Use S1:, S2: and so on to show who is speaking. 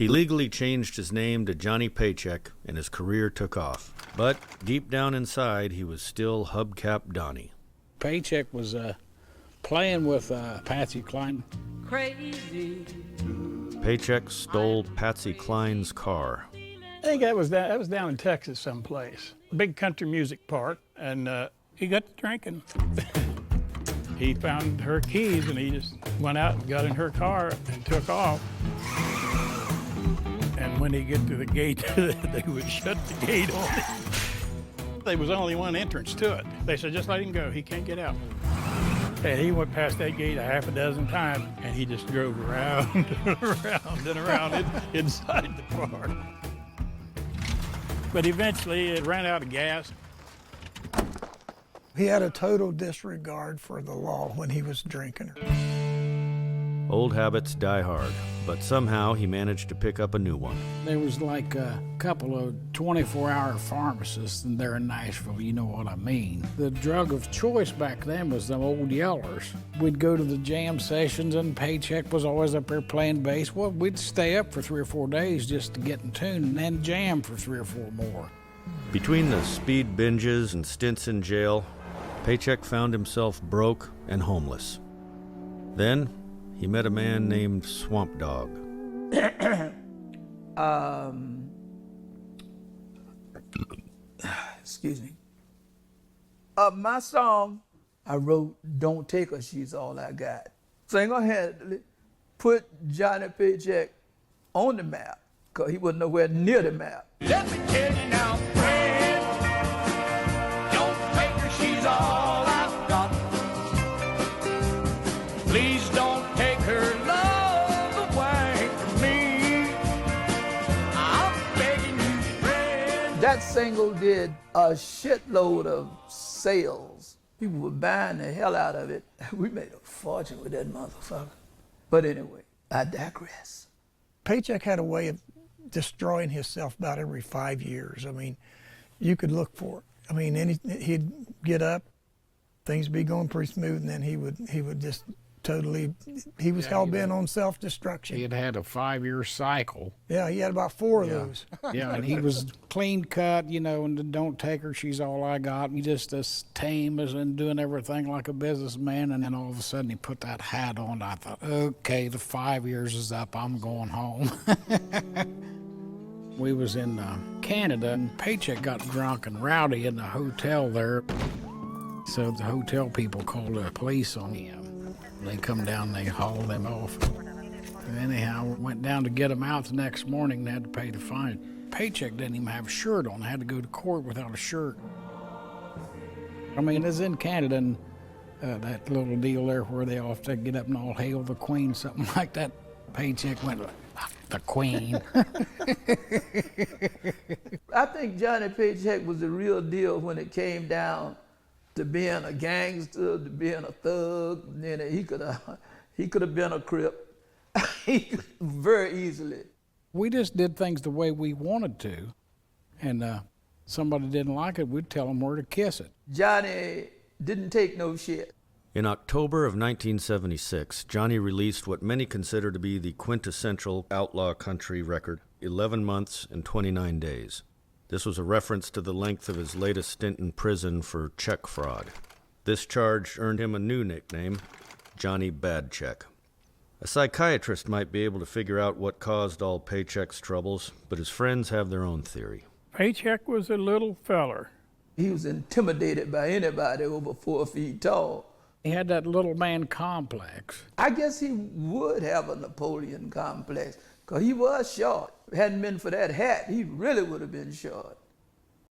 S1: He legally changed his name to Johnny Paycheck, and his career took off. But deep down inside, he was still Hubcap Donnie.
S2: Paycheck was playing with Patsy Cline.
S3: Crazy.
S1: Paycheck stole Patsy Cline's car.
S4: I think that was down in Texas someplace. Big country music park, and he got to drinking. He found her keys, and he just went out and got in her car and took off. And when he get to the gate, they would shut the gate on him. There was only one entrance to it. They said, just let him go, he can't get out. And he went past that gate a half a dozen times, and he just drove around and around and around inside the park. But eventually it ran out of gas.
S5: He had a total disregard for the law when he was drinking.
S1: Old habits die hard, but somehow he managed to pick up a new one.
S2: There was like a couple of 24-hour pharmacists in there in Nashville, you know what I mean. The drug of choice back then was them old yellers. We'd go to the jam sessions and Paycheck was always up there playing bass. Well, we'd stay up for 3 or 4 days just to get in tune and then jam for 3 or 4 more.
S1: Between the speed binges and stints in jail, Paycheck found himself broke and homeless. Then, he met a man named Swamp Dog.
S6: Excuse me. My song, I wrote, Don't Take Her, She's All I Got. Single-handedly put Johnny Paycheck on the map, because he was nowhere near the map.
S7: Let me tell you now, friend, don't take her, she's all I've got. Please don't take her love away from me. I'm begging you, friend.
S6: That single did a shitload of sales. People were buying the hell out of it. We made a fortune with that motherfucker. But anyway, I digress.
S5: Paycheck had a way of destroying himself about every 5 years. I mean, you could look for it. I mean, he'd get up, things would be going pretty smooth, and then he would just totally, he was hell-bent on self-destruction.
S2: He had a 5-year cycle.
S5: Yeah, he had about 4 of those.
S2: Yeah, and he was clean cut, you know, and don't take her, she's all I got. He just as tame as and doing everything like a businessman, and then all of a sudden he put that hat on. I thought, okay, the 5 years is up, I'm going home. We was in Canada, and Paycheck got drunk and rowdy in the hotel there. So the hotel people called the police on him. They come down, they hauled him off. And anyhow, went down to get him out the next morning and had to pay the fine. Paycheck didn't even have a shirt on, had to go to court without a shirt. I mean, it's in Canada, and that little deal there where they often get up and all hail the Queen, something like that. Paycheck went, the Queen.
S6: I think Johnny Paycheck was the real deal when it came down to being a gangster, to being a thug. You know, he could have been a Crip very easily.
S2: We just did things the way we wanted to, and somebody didn't like it, we'd tell them where to kiss it.
S6: Johnny didn't take no shit.
S1: In October of 1976, Johnny released what many consider to be the quintessential outlaw country record, 11 Months and 29 Days. This was a reference to the length of his latest stint in prison for check fraud. This charge earned him a new nickname, Johnny Bad Check. A psychiatrist might be able to figure out what caused all Paycheck's troubles, but his friends have their own theory.
S4: Paycheck was a little feller.
S6: He was intimidated by anybody over 4 feet tall.
S2: He had that little man complex.
S6: I guess he would have a Napoleon complex, because he was short. If it hadn't been for that hat, he really would have been short.